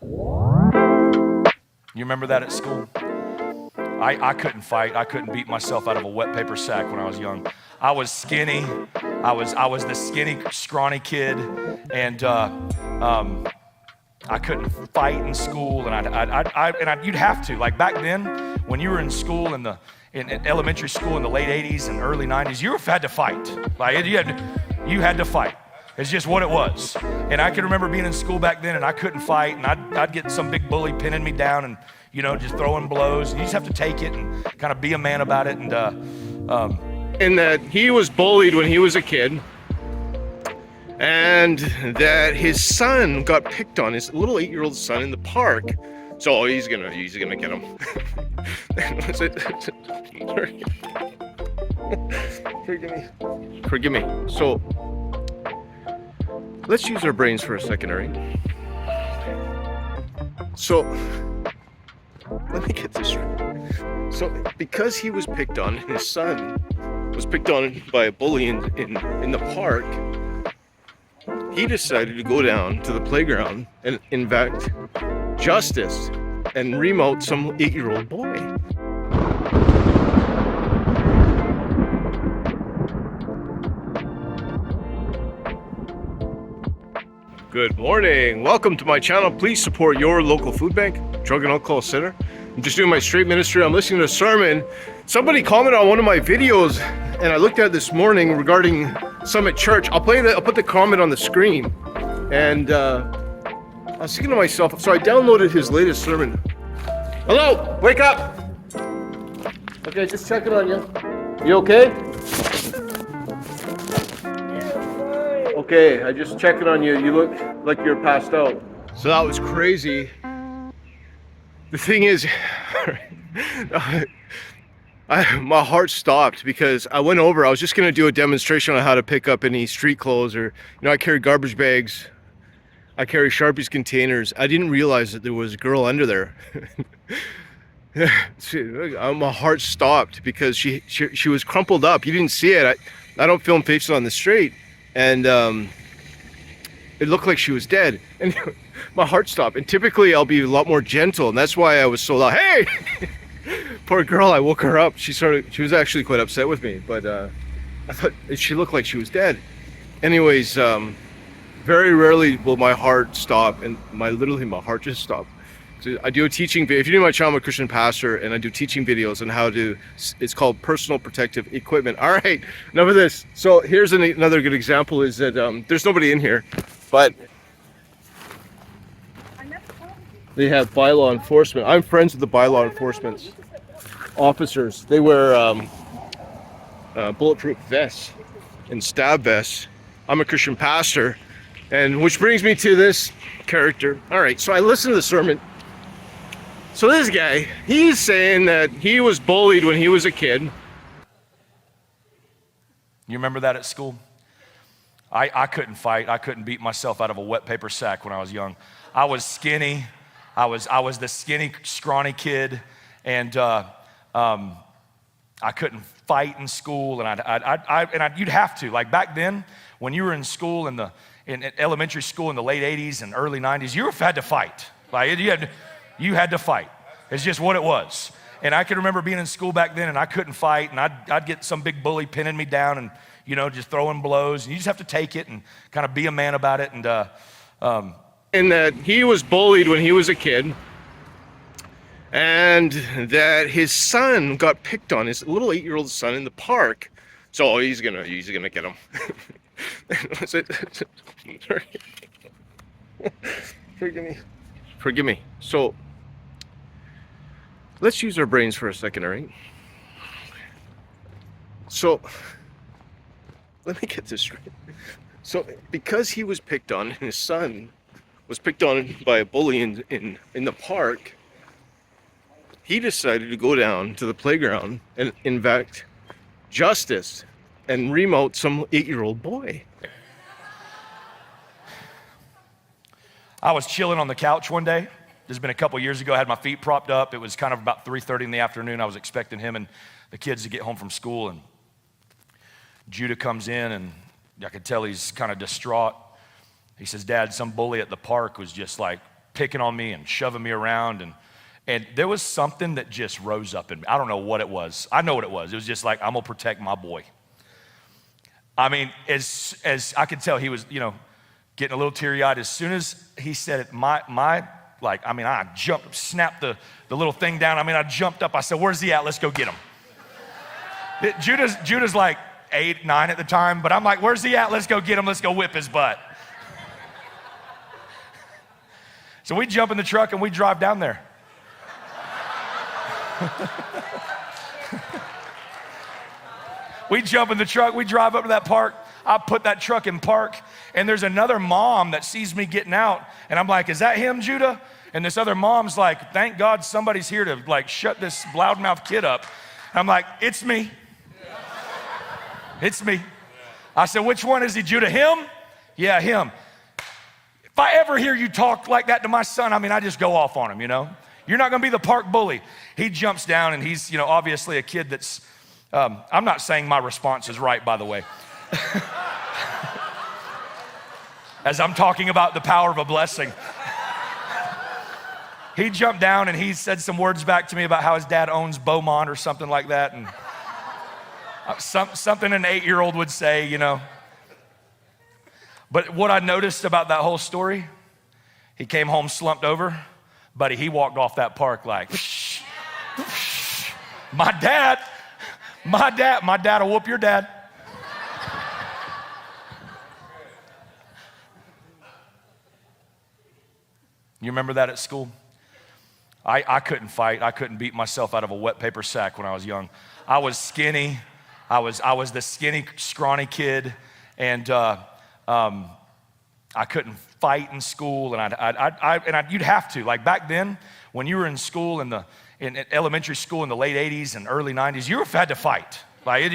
You remember that at school? I couldn't fight. I couldn't beat myself out of a wet paper sack when I was young. I was skinny. I was the skinny, scrawny kid, and I couldn't fight in school, and you'd have to. Like back then, when you were in school in elementary school in the late '80s and early '90s, you had to fight. Like you had to fight. It's just what it was. And I can remember being in school back then, and I couldn't fight, and I'd get some big bully pinning me down, and just throwing blows. And you just have to take it and kind of be a man about it. And that he was bullied when he was a kid, and that his son got picked on, his little 8-year-old son in the park. So he's gonna get him. Forgive me. So let's use our brains for a second, all right? So let me get this right. So because he was picked on, his son was picked on by a bully in the park, he decided to go down to the playground and enact justice and remote some 8-year-old boy. Good morning. Welcome to my channel. Please support your local food bank, drug and alcohol center. I'm just doing my straight ministry. I'm listening to a sermon. Somebody commented on one of my videos, and I looked at it this morning regarding Summit Church. I'll put the comment on the screen. And I was thinking to myself, so I downloaded his latest sermon. Hello, wake up. Okay, just checking on you. You okay? Okay, I just checking on you. You look like you're passed out. So that was crazy. The thing is, my heart stopped because I went over. I was just gonna do a demonstration on how to pick up any street clothes, or I carry garbage bags. I carry Sharpies containers. I didn't realize that there was a girl under there. My heart stopped because she was crumpled up. You didn't see it. I don't film faces on the street. And it looked like she was dead, and my heart stopped. And typically I'll be a lot more gentle, and that's why I was so loud. Hey, poor girl! I woke her up. She was actually quite upset with me, but I thought she looked like she was dead. Anyways, very rarely will my heart stop, and my heart just stopped. So I do a teaching video. If you do my channel, I'm a Christian pastor, and I do teaching videos on how to, it's called personal protective equipment. All right, enough of this. So here's another good example is that there's nobody in here, but they have bylaw enforcement. I'm friends with the bylaw enforcement officers. They wear bulletproof vests and stab vests. I'm a Christian pastor, and which brings me to this character. All right, so I listened to the sermon. So this guy, he's saying that he was bullied when he was a kid. You remember that at school? I couldn't fight. I couldn't beat myself out of a wet paper sack when I was young. I was skinny. I was the skinny, scrawny kid, and I couldn't fight in school, and you'd have to. Like back then, when you were in school in elementary school in the late '80s and early '90s, you had to fight. Like you had to fight. It's just what it was. And I can remember being in school back then, and I couldn't fight, and I'd get some big bully pinning me down, and just throwing blows. And you just have to take it and kind of be a man about it. And that he was bullied when he was a kid, and that his son got picked on, his little 8-year-old son in the park. So he's gonna get him. Forgive me. So let's use our brains for a second, all right? So let me get this straight. So because he was picked on, and his son was picked on by a bully in the park, he decided to go down to the playground and enact justice and remote some 8-year-old boy. I was chilling on the couch one day. This has been a couple years ago. I had my feet propped up. It was kind of about 3:30 in the afternoon. I was expecting him and the kids to get home from school, and Judah comes in, and I could tell he's kind of distraught. He says, "Dad, some bully at the park was just like picking on me and shoving me around. And there was something that just rose up in me. I don't know what it was. I know what it was. It was just like, I'm gonna protect my boy. I mean, as I could tell, he was, getting a little teary-eyed. As soon as he said it, I jumped, snapped the little thing down. I jumped up. I said, where's he at? Let's go get him. Judah's like 8, 9 at the time, but I'm like, where's he at? Let's go get him. Let's go whip his butt. So we jump in the truck and we drive down there. We jump in the truck, we drive up to that park. I put that truck in park, and there's another mom that sees me getting out, and I'm like, is that him, Judah? And this other mom's like, thank God somebody's here to shut this loudmouth kid up. I'm like, it's me. It's me. I said, which one is he, Judah? Him? Yeah, him. If I ever hear you talk like that to my son, I just go off on him, You're not gonna be the park bully. He jumps down, and he's, obviously a kid that's, I'm not saying my response is right, by the way. As I'm talking about the power of a blessing. He jumped down and he said some words back to me about how his dad owns Beaumont or something like that. And something an 8-year-old would say, But what I noticed about that whole story, he came home slumped over. Buddy, he walked off that park like, my dad will whoop your dad. You remember that at school? I couldn't fight. I couldn't beat myself out of a wet paper sack when I was young. I was skinny. I was the skinny, scrawny kid, and I couldn't fight in school. And you'd have to. Like back then, when you were in school in elementary school in the late '80s and early '90s, you had to fight. Like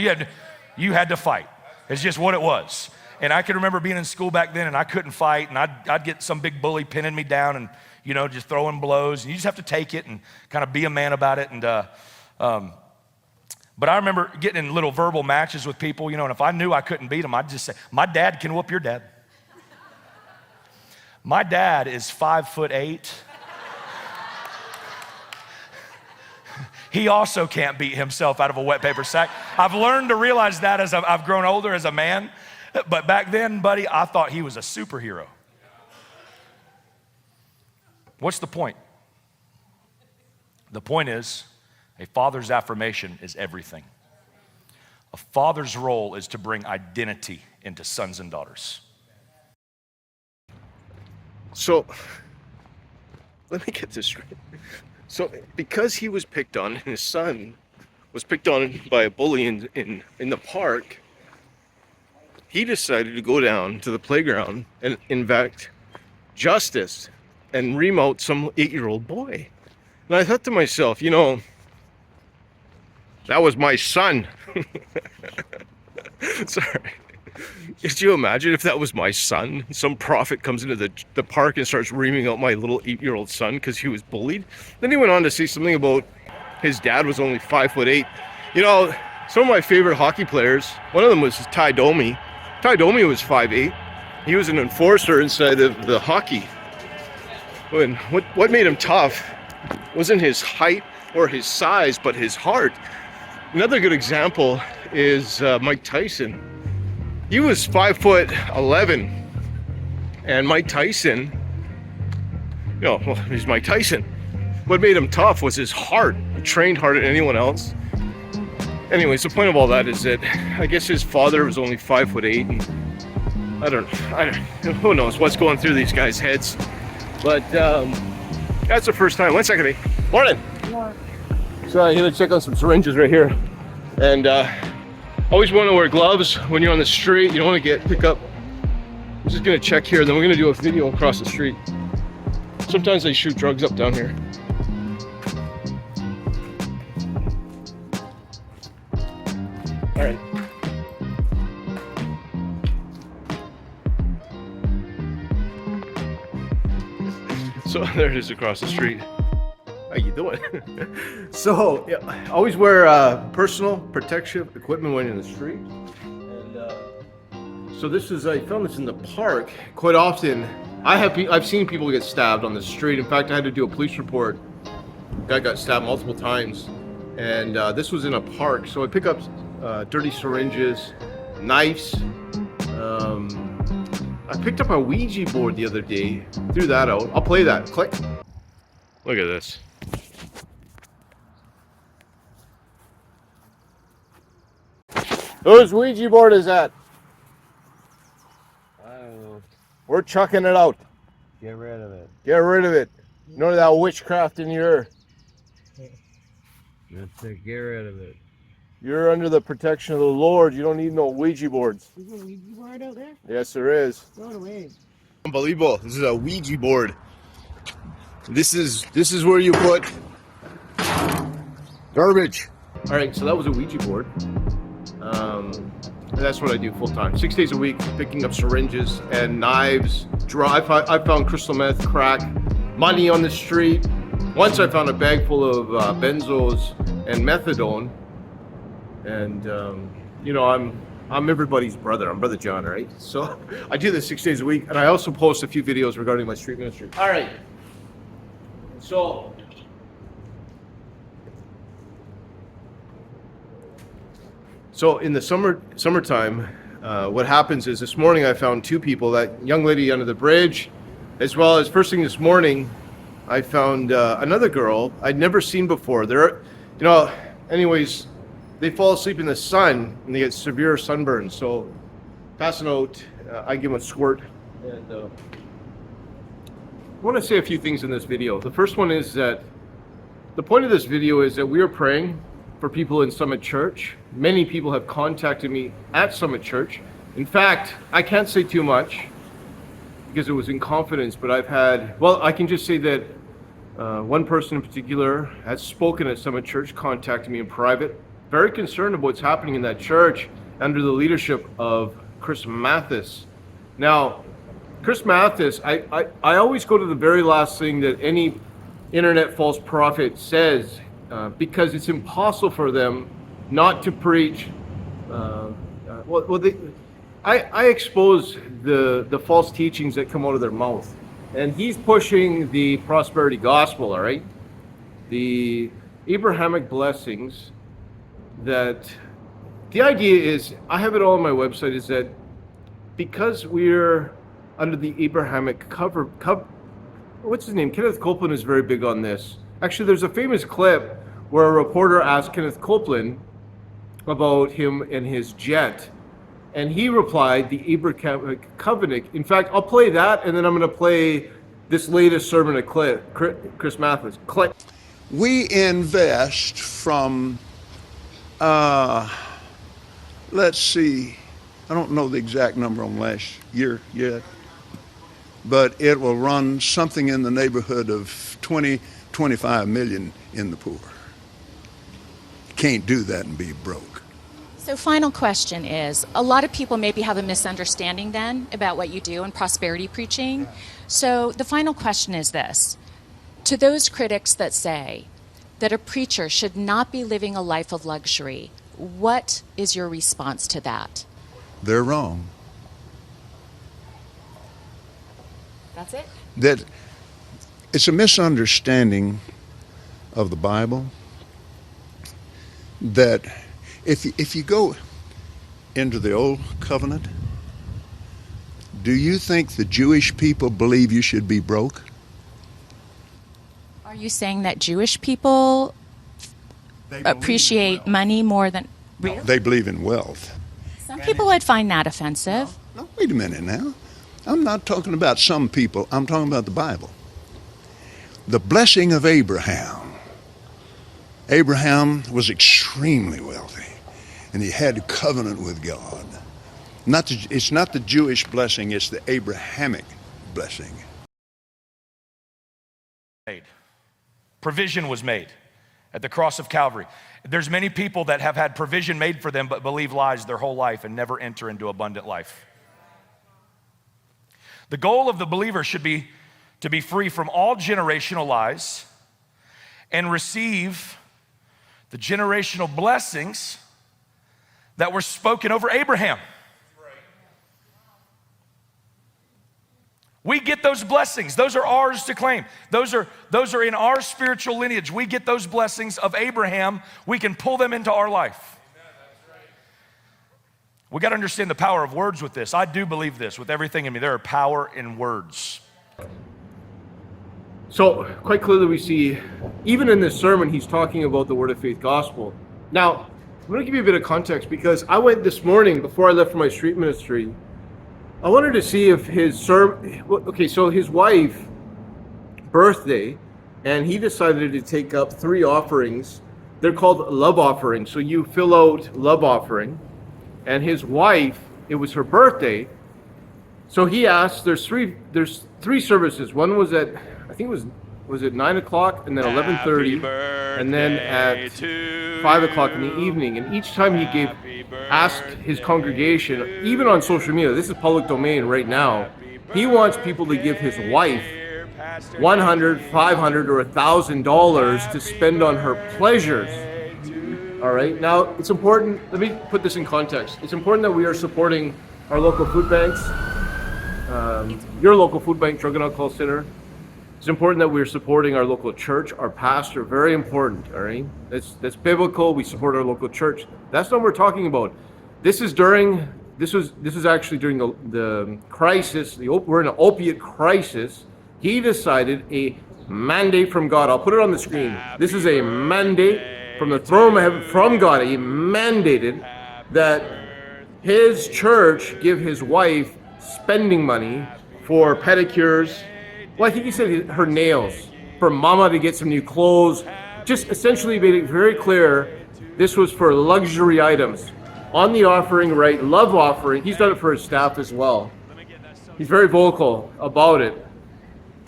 you had to fight. It's just what it was. And I can remember being in school back then, and I couldn't fight, and I'd get some big bully pinning me down and, just throwing blows, and you just have to take it and kind of be a man about it. And but I remember getting in little verbal matches with people, and if I knew I couldn't beat them, I'd just say, my dad can whoop your dad. My dad is 5'8". He also can't beat himself out of a wet paper sack. I've learned to realize that as I've grown older as a man. But back then, buddy, I thought he was a superhero. What's the point? The point is, a father's affirmation is everything. A father's role is to bring identity into sons and daughters. So, let me get this straight. So, because he was picked on, and his son was picked on by a bully in the park, he decided to go down to the playground and enact justice and ream out some 8-year-old boy. And I thought to myself, that was my son. Sorry. Could you imagine if that was my son? Some prophet comes into the park and starts reaming out my little 8-year-old son because he was bullied. Then he went on to say something about his dad was only 5'8". Some of my favorite hockey players, one of them was Ty Domi. Ty Domi was 5'8". He was an enforcer inside of the hockey. And what made him tough wasn't his height or his size, but his heart. Another good example is Mike Tyson. He was 5'11", and Mike Tyson, he's Mike Tyson. What made him tough was his heart. He trained harder than anyone else. Anyways, the point of all that is that I guess his father was only 5'8", and I don't who knows what's going through these guys' heads. But that's the first time. 1 second, mate. Morning. Morning. So I'm here to check out some syringes right here. And always want to wear gloves when you're on the street. You don't want to pick up. I'm just gonna check here, then we're gonna do a video across the street. Sometimes they shoot drugs up down here. All right. So there it is across the street. How you doing? So yeah, always wear personal protective equipment when you're in the street. And so this is, I found this in the park. Quite often I've seen people get stabbed on the street. In fact, I had to do a police report. Guy got stabbed multiple times, and this was in a park. So I pick up dirty syringes, knives. I picked up a Ouija board the other day. Threw that out. I'll play that. Click. Look at this. Whose Ouija board is that? I don't know. We're chucking it out. Get rid of it. Get rid of it. None of that witchcraft in your... That's it. Get rid of it. You're under the protection of the Lord. You don't need no Ouija boards. Is there a Ouija board out there? Yes, there is. Throw it away. Unbelievable. This is a Ouija board. This is where you put garbage. All right, so that was a Ouija board. And that's what I do full time. 6 days a week, picking up syringes and knives. I found crystal meth, crack, money on the street. Once I found a bag full of benzos and methadone. And you know, I'm everybody's brother. I'm Brother John, right? So I do this 6 days a week, and I also post a few videos regarding my street ministry. All right. So in the summertime, what happens is this morning I found two people, that young lady under the bridge, as well as first thing this morning, I found another girl I'd never seen before. Anyways, they fall asleep in the sun and they get severe sunburn. So passing out, I give them a squirt. And I want to say a few things in this video. The first one is that the point of this video is that we are praying for people in Summit Church. Many people have contacted me at Summit Church. In fact, I can't say too much because it was in confidence, but I can just say that one person in particular has spoken at Summit Church, contacted me in private, very concerned about what's happening in that church under the leadership of Chris Mathis. Now, Chris Mathis, I always go to the very last thing that any internet false prophet says, because it's impossible for them not to preach. I expose the false teachings that come out of their mouth. And he's pushing the prosperity gospel, all right? The Abrahamic blessings that, the idea is, I have it all on my website, is that because we're under the Abrahamic cover, what's his name? Kenneth Copeland is very big on this. Actually, there's a famous clip where a reporter asked Kenneth Copeland about him and his jet. And he replied, the Abrahamic covenant. In fact, I'll play that, and then I'm going to play this latest sermon of Chris Mathis. Click. We invest from, let's see, I don't know the exact number on last year yet, but it will run something in the neighborhood of 25 million in the poor. Can't do that and be broke. So final question is, a lot of people maybe have a misunderstanding then about what you do in prosperity preaching. So the final question is this: to those critics that say that a preacher should not be living a life of luxury, what is your response to that? They're wrong. That's it? That it's a misunderstanding of the Bible that if you go into the Old Covenant, do you think the Jewish people believe you should be broke? Are you saying that Jewish people appreciate money more than... Really? They believe in wealth. Some people would find that offensive. No, wait a minute now. I'm not talking about some people. I'm talking about the Bible. The blessing of Abraham. Abraham was extremely wealthy, and he had a covenant with God. It's not the Jewish blessing, it's the Abrahamic blessing. Provision was made at the cross of Calvary. There's many people that have had provision made for them but believe lies their whole life and never enter into abundant life. The goal of the believer should be to be free from all generational lies and receive the generational blessings that were spoken over Abraham. We get those blessings. Those are ours to claim. Those are in our spiritual lineage. We get those blessings of Abraham. We can pull them into our life. We got to understand the power of words with this. I do believe this with everything in me. There are power in words. So quite clearly we see, even in this sermon, he's talking about the Word of Faith gospel. Now, I'm going to give you a bit of context because I went this morning before I left for my street ministry. I wanted to see if his sermon, okay, so his wife, birthday, and he decided to take up 3 offerings. They're called love offerings. So you fill out love offering. And his wife, it was her birthday. So he asked, there's three services. One was at, I think it was at 9 o'clock, and then 11:30, and then at 5 o'clock in the evening. And each time he asked his congregation, even on social media, this is public domain right now, he wants people to give his wife $100, $500, or $1,000 to spend on her pleasures. All right, now it's important, let me put this in context. It's important that we are supporting our local food banks, your local food bank, drug and alcohol center. It's important that we're supporting our local church, our pastor, very important, all right? That's biblical, we support our local church. That's not what we're talking about. This was actually during the crisis, we're in an opiate crisis. He decided a mandate from God. I'll put it on the screen. This is a mandate from the throne of heaven, from God. He mandated that his church give his wife spending money for pedicures. Well, I think he said her nails, for Mama to get some new clothes. Just essentially made it very clear this was for luxury items. On the offering, right, love offering, he's done it for his staff as well. He's very vocal about it,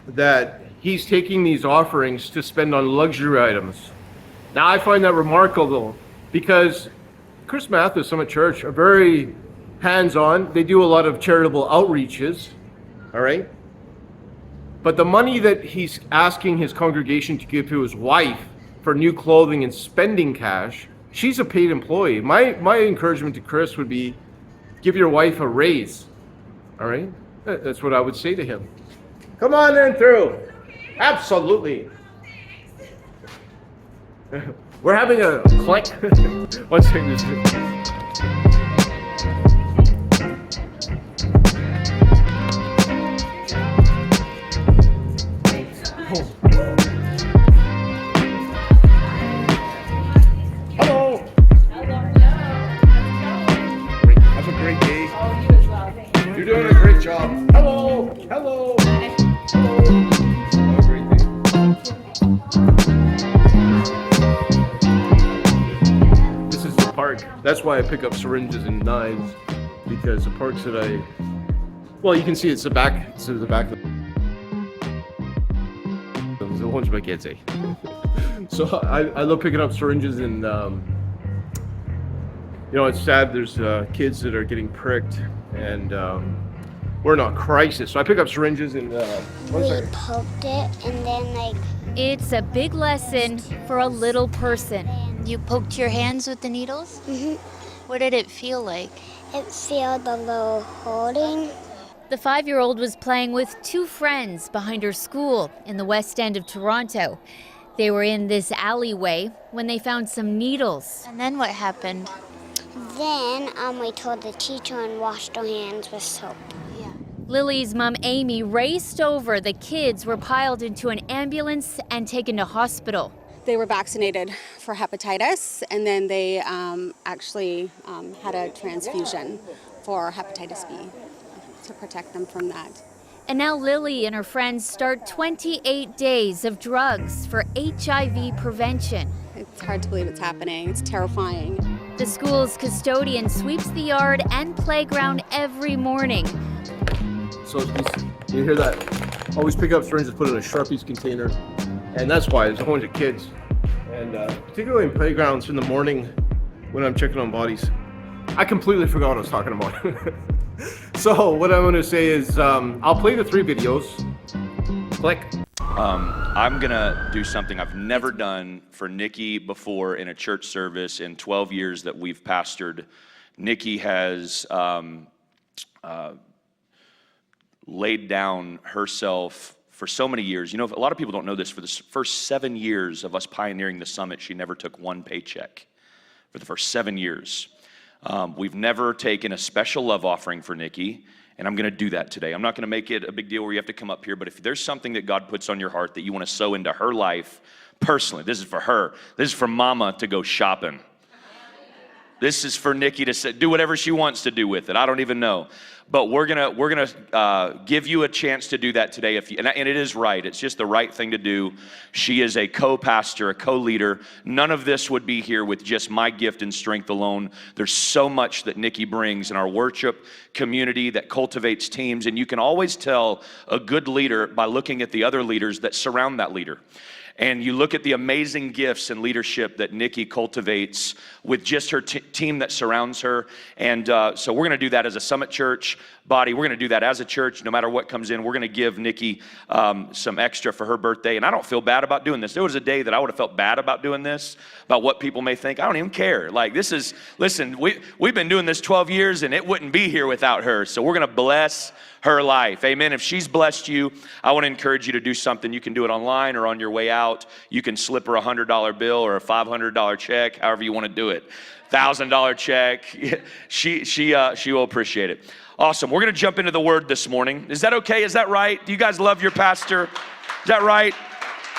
that he's taking these offerings to spend on luxury items. Now, I find that remarkable because Chris Mathis, Summit Church, are very hands-on. They do a lot of charitable outreaches, all right? But the money that he's asking his congregation to give to his wife for new clothing and spending cash, she's a paid employee. My encouragement to Chris would be, give your wife a raise, all right? That's what I would say to him. Come on then through. Absolutely. We're having a click. One second. Hello. Have a great day. Oh, you as well. Thank you. You're doing a great job. Hello. Hello. Have a great day. This is the park. That's why I pick up syringes and knives, because the parks that well, you can see it's the back. It's the back. There's a bunch of my kids, eh? So I love picking up syringes, and it's sad. There's kids that are getting pricked, and we're in a crisis. So I pick up syringes and one We second. poked it and then It's a big lesson for a little person. You poked your hands with the needles? What did it feel like? it felt a little holding. The 5-year-old was playing with 2 friends behind her school in the West End of Toronto. They were in this alleyway when they found some needles. And then what happened? Then we told the teacher and washed our hands with soap. Lily's mom, Amy, raced over. The kids were piled into an ambulance and taken to hospital. They were vaccinated for hepatitis, and then they actually had a transfusion for hepatitis B to protect them from that. And now Lily and her friends start 28 days of drugs for HIV prevention. It's hard to believe it's happening. It's terrifying. The school's custodian sweeps the yard and playground every morning. So you hear that? Always pick up syringes, put it in a Sharpies container, and that's why there's a bunch of kids. And particularly in playgrounds in the morning when I'm checking on bodies, I completely forgot what I was talking about. So what I'm going to say is I'll play the 3 videos. Click. I'm gonna do something I've never done for Nikki before in a church service in 12 years that we've pastored. Nikki has laid down herself for so many years. You know, a lot of people don't know this. For the first 7 years of us pioneering the summit, she never took one paycheck. For the first 7 years. We've never taken a special love offering for Nikki, and I'm going to do that today. I'm not going to make it a big deal where you have to come up here, but if there's something that God puts on your heart that you want to sow into her life personally, this is for her. This is for Mama to go shopping. This is for Nikki to do whatever she wants to do with it. I don't even know. But we're gonna give you a chance to do that today. And it is right. It's just the right thing to do. She is a co-pastor, a co-leader. None of this would be here with just my gift and strength alone. There's so much that Nikki brings in our worship community that cultivates teams. And you can always tell a good leader by looking at the other leaders that surround that leader. And you look at the amazing gifts and leadership that Nikki cultivates with just her team that surrounds her. And so we're going to do that as a Summit Church body. We're going to do that as a church. No matter what comes in, we're going to give Nikki some extra for her birthday. And I don't feel bad about doing this. There was a day that I would have felt bad about doing this, about what people may think. I don't even care. Like, listen, we've been doing this 12 years, and it wouldn't be here without her. So we're going to bless her life. Amen. If she's blessed you, I want to encourage you to do something. You can do it online or on your way out. You can slip her a $100 bill or a $500 check, however you want to do it. $1,000 check. She will appreciate it. Awesome. We're going to jump into the word this morning. Is that okay? Is that right? Do you guys love your pastor? Is that right?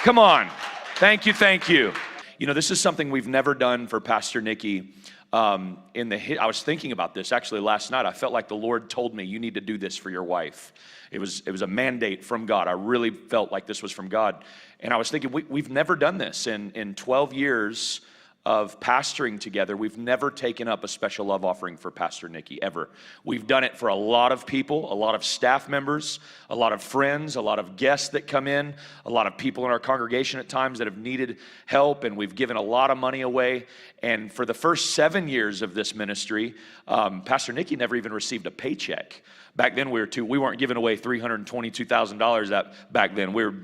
Come on. Thank you. Thank you. You know, this is something we've never done for Pastor Nikki. I was thinking about this actually last night. I felt like the Lord told me, you need to do this for your wife. It was a mandate from God. I really felt like this was from God. And I was thinking, we've never done this. In 12 years of pastoring together, we've never taken up a special love offering for Pastor Nikki, ever. We've done it for a lot of people, a lot of staff members, a lot of friends, a lot of guests that come in, a lot of people in our congregation at times that have needed help, and we've given a lot of money away. And for the first 7 years of this ministry, Pastor Nikki never even received a paycheck. Back then, we weren't giving away $322,000 back then. We were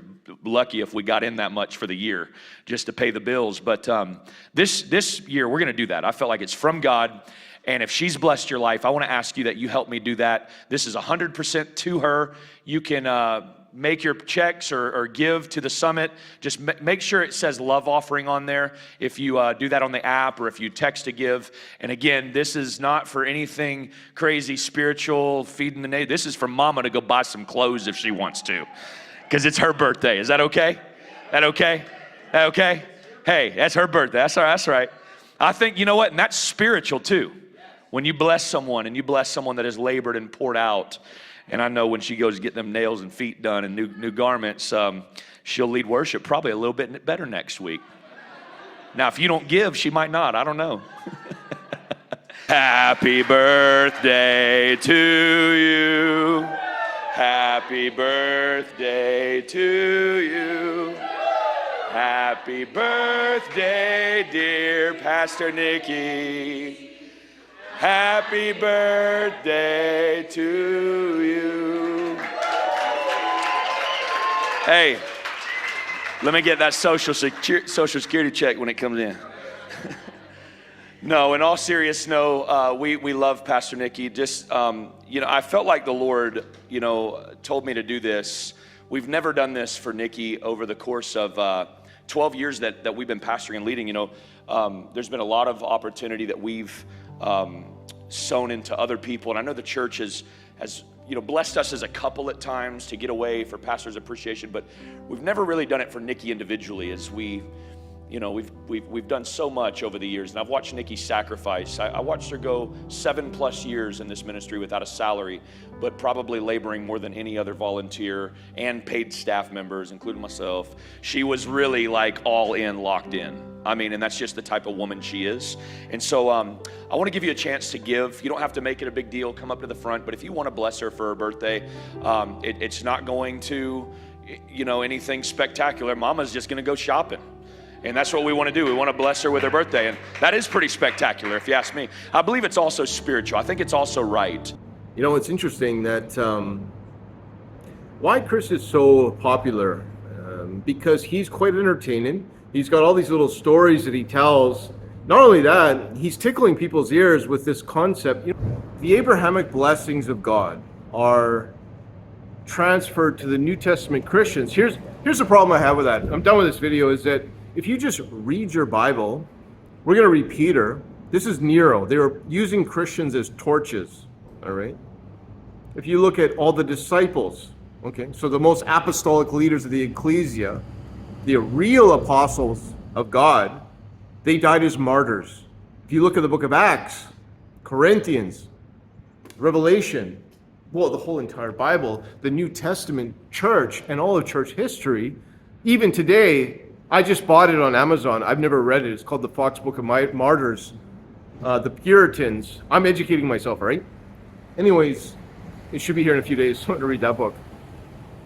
lucky if we got in that much for the year just to pay the bills. But this year, we're going to do that. I felt like it's from God. And if she's blessed your life, I want to ask you that you help me do that. This is 100% to her. You can make your checks or give to the summit. Just make sure it says love offering on there if you do that on the app or if you text to give. And again, this is not for anything crazy spiritual, feeding the neighbor. This is for Mama to go buy some clothes if she wants to, because it's her birthday. Is that okay? That okay? That okay? Hey, that's her birthday. That's all right. That's right. I think, you know what? And that's spiritual too. When you bless someone and you bless someone that has labored and poured out. And I know when she goes to get them nails and feet done and new garments, she'll lead worship probably a little bit better next week. Now, if you don't give, she might not. I don't know. Happy birthday to you. Happy birthday to you. Happy birthday, dear Pastor Nikki. Happy birthday to you. Hey, let me get that social security check when it comes in. No, in all seriousness, no, we love Pastor Nikki. Just, I felt like the Lord, told me to do this. We've never done this for Nikki over the course of 12 years that we've been pastoring and leading. There's been a lot of opportunity that we've sown into other people. And I know the church has blessed us as a couple at times to get away for pastor's appreciation, but we've never really done it for Nikki individually, as we've done so much over the years. And I've watched Nikki sacrifice. I watched her go 7+ years in this ministry without a salary, but probably laboring more than any other volunteer and paid staff members, including myself. She was really like all in, locked in. And that's just the type of woman she is. And so I want to give you a chance to give. You don't have to make it a big deal. Come up to the front. But if you want to bless her for her birthday, it's not going to, anything spectacular. Mama's just going to go shopping. And that's what we want to do. We want to bless her with her birthday. And that is pretty spectacular, if you ask me. I believe it's also spiritual. I think it's also right. It's interesting that why Chris is so popular, because he's quite entertaining. He's got all these little stories that he tells. Not only that, he's tickling people's ears with this concept. The Abrahamic blessings of God are transferred to the New Testament Christians. Here's the problem I have with that. I'm done with this video, is that if you just read your Bible, we're going to read Peter. This is Nero. They were using Christians as torches, all right? If you look at all the disciples, okay, so the most apostolic leaders of the ecclesia, the real apostles of God, they died as martyrs. If you look at the book of Acts, Corinthians, Revelation, well, the whole entire Bible, the New Testament church and all of church history, even today, I just bought it on Amazon. I've never read it. It's called The Fox Book of Martyrs, the Puritans. I'm educating myself, right? Anyways, it should be here in a few days, so I'm going to read that book.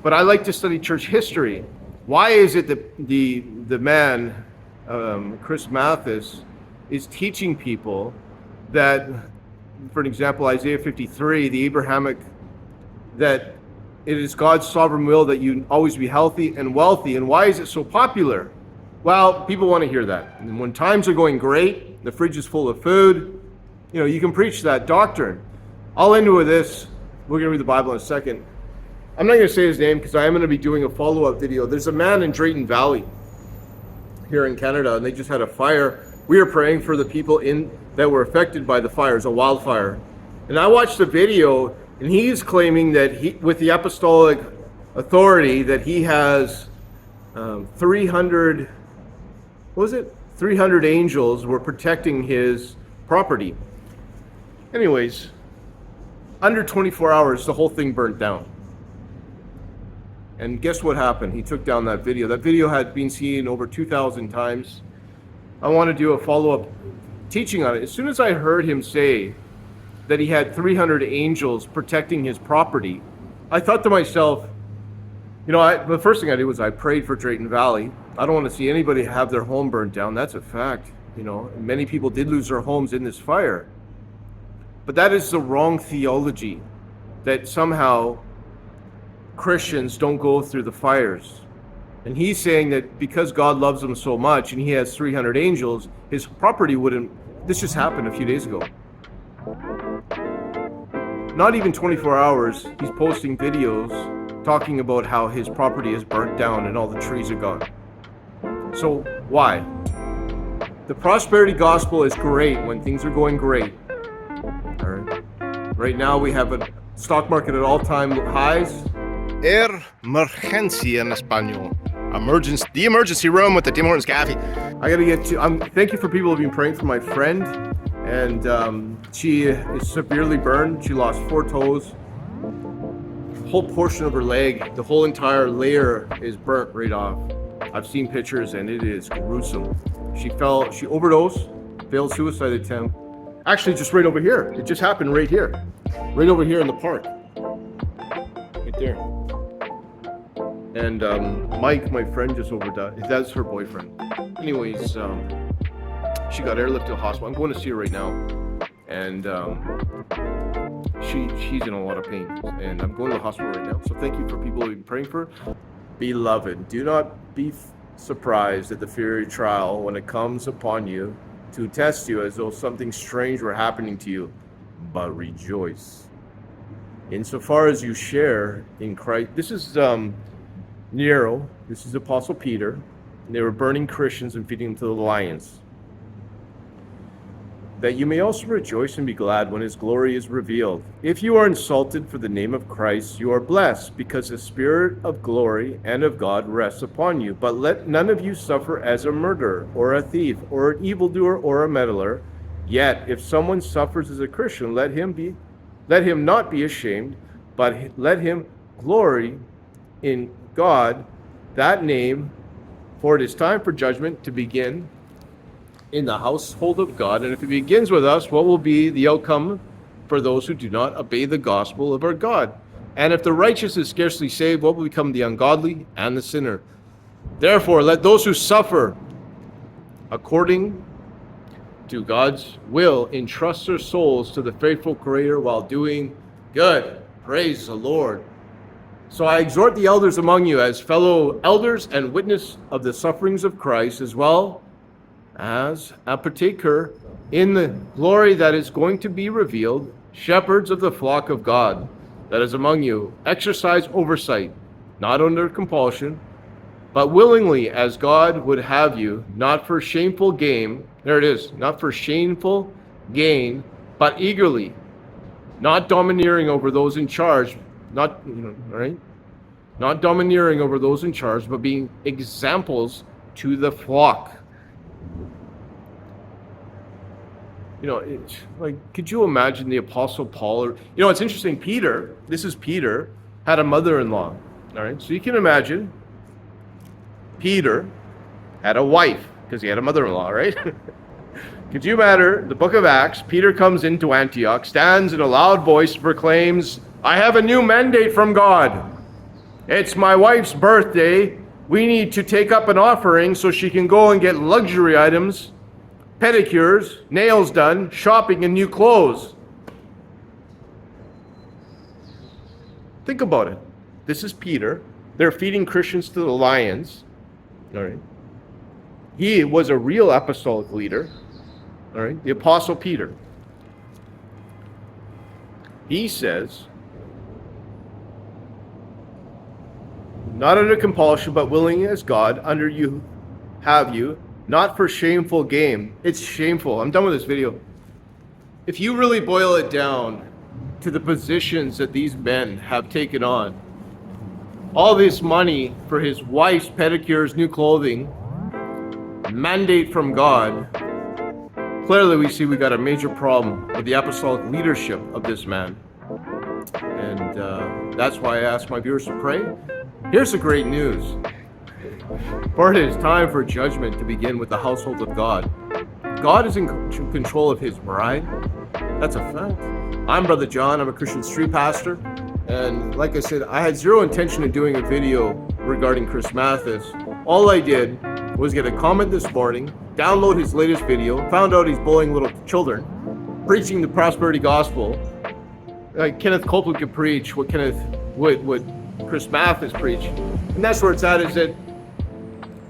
But I like to study church history. Why is it that the man, Chris Mathis, is teaching people that, for an example, Isaiah 53, the Abrahamic, that it is God's sovereign will that you always be healthy and wealthy. And why is it so popular? Well, people want to hear that. And when times are going great, the fridge is full of food, you can preach that doctrine. I'll end with this. We're going to read the Bible in a second. I'm not going to say his name because I am going to be doing a follow-up video. There's a man in Drayton Valley here in Canada, and they just had a fire. We are praying for the people that were affected by the fires, a wildfire. And I watched the video, and he's claiming that with the Apostolic authority, that he has 300 angels were protecting his property. Anyways, under 24 hours, the whole thing burnt down. And guess what happened? He took down that video. That video had been seen over 2,000 times. I want to do a follow-up teaching on it. As soon as I heard him say that he had 300 angels protecting his property, I thought to myself, the first thing I did was I prayed for Drayton Valley. I don't want to see anybody have their home burned down. That's a fact. Many people did lose their homes in this fire. But that is the wrong theology, that somehow Christians don't go through the fires. And he's saying that because God loves them so much and he has 300 angels, his property wouldn't. This just happened a few days ago. Not even 24 hours, he's posting videos talking about how his property is burnt down and all the trees are gone. So why? The prosperity gospel is great when things are going great. All right. Right now we have a stock market at all-time highs. Emergencia en español. The emergency room with the Tim Hortons coffee. I gotta get to. Thank you for people who've been praying for my friend, and she is severely burned. She lost 4 toes. Whole portion of her leg, the whole entire layer is burnt right off. I've seen pictures, and it is gruesome. She overdosed, failed suicide attempt. Actually, just right over here. It just happened right here, right over here in the park, right there. And Mike, my friend, just overdosed. That's her boyfriend. Anyways, she got airlifted to the hospital. I'm going to see her right now, and she's in a lot of pain. And I'm going to the hospital right now. So thank you for people who've been praying for her. Beloved, do not be surprised at the fiery trial when it comes upon you to test you as though something strange were happening to you, but rejoice. Insofar as you share in Christ. This is Nero, this is Apostle Peter, and they were burning Christians and feeding them to the lions. That you may also rejoice and be glad when his glory is revealed. If you are insulted for the name of Christ, you are blessed, because the Spirit of glory and of God rests upon you. But let none of you suffer as a murderer, or a thief, or an evildoer, or a meddler. Yet, if someone suffers as a Christian, let him not be ashamed, but let him glory in God, that name, for it is time for judgment to begin in the household of God. And if it begins with us, what will be the outcome for those who do not obey the gospel of our God? And if the righteous is scarcely saved, what will become the ungodly and the sinner? Therefore, let those who suffer according to God's will entrust their souls to the faithful Creator while doing good. Praise the Lord. So I exhort the elders among you as fellow elders and witness of the sufferings of Christ, as well as a partaker in the glory that is going to be revealed, shepherds of the flock of God, that is among you exercise oversight, not under compulsion, but willingly, as God would have you, not for shameful gain, there it is, not for shameful gain, but eagerly, not domineering over those in charge, not, right? Not domineering over those in charge, but being examples to the flock. It's like, could you imagine the Apostle Paul? Or, it's interesting, Peter, this is Peter, had a mother-in-law, all right? So you can imagine Peter had a wife, because he had a mother-in-law, right? Could you imagine the book of Acts, Peter comes into Antioch, stands in a loud voice, proclaims, I have a new mandate from God. It's my wife's birthday. We need to take up an offering so she can go and get luxury items, pedicures, nails done, shopping, and new clothes. Think about it. This is Peter. They're feeding Christians to the lions. All right. He was a real apostolic leader. All right. The Apostle Peter. He says, not under compulsion, but willing as God, under you have you, not for shameful gain. It's shameful. I'm done with this video. If you really boil it down to the positions that these men have taken on, all this money for his wife's pedicures, new clothing, mandate from God, clearly we see we got a major problem with the apostolic leadership of this man. And that's why I ask my viewers to pray. Here's the great news. For it is time for judgment to begin with the household of God. God is in control of his bride. That's a fact. I'm Brother John. I'm a Christian street pastor. And like I said, I had zero intention of doing a video regarding Chris Mathis. All I did was get a comment this morning, download his latest video, found out he's bullying little children, preaching the prosperity gospel. Like Kenneth Copeland could preach what Chris Mathis preach. And that's where it's at, is that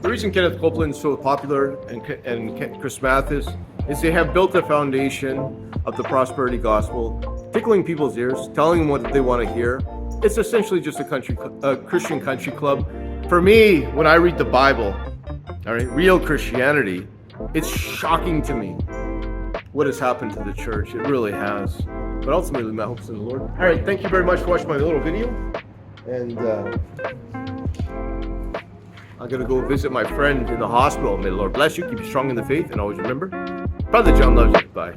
the reason Kenneth Copeland is so popular and Chris Mathis is they have built a foundation of the prosperity gospel, tickling people's ears, telling them what they want to hear. It's essentially just a Christian country club. For me, when I read the Bible, all right, real Christianity, it's shocking to me what has happened to the church. It really has. But ultimately, my hope's in the Lord. All right, thank you very much for watching my little video. And I'm going to go visit my friend in the hospital. May the Lord bless you, keep you strong in the faith, and always remember, Brother John loves you. Bye.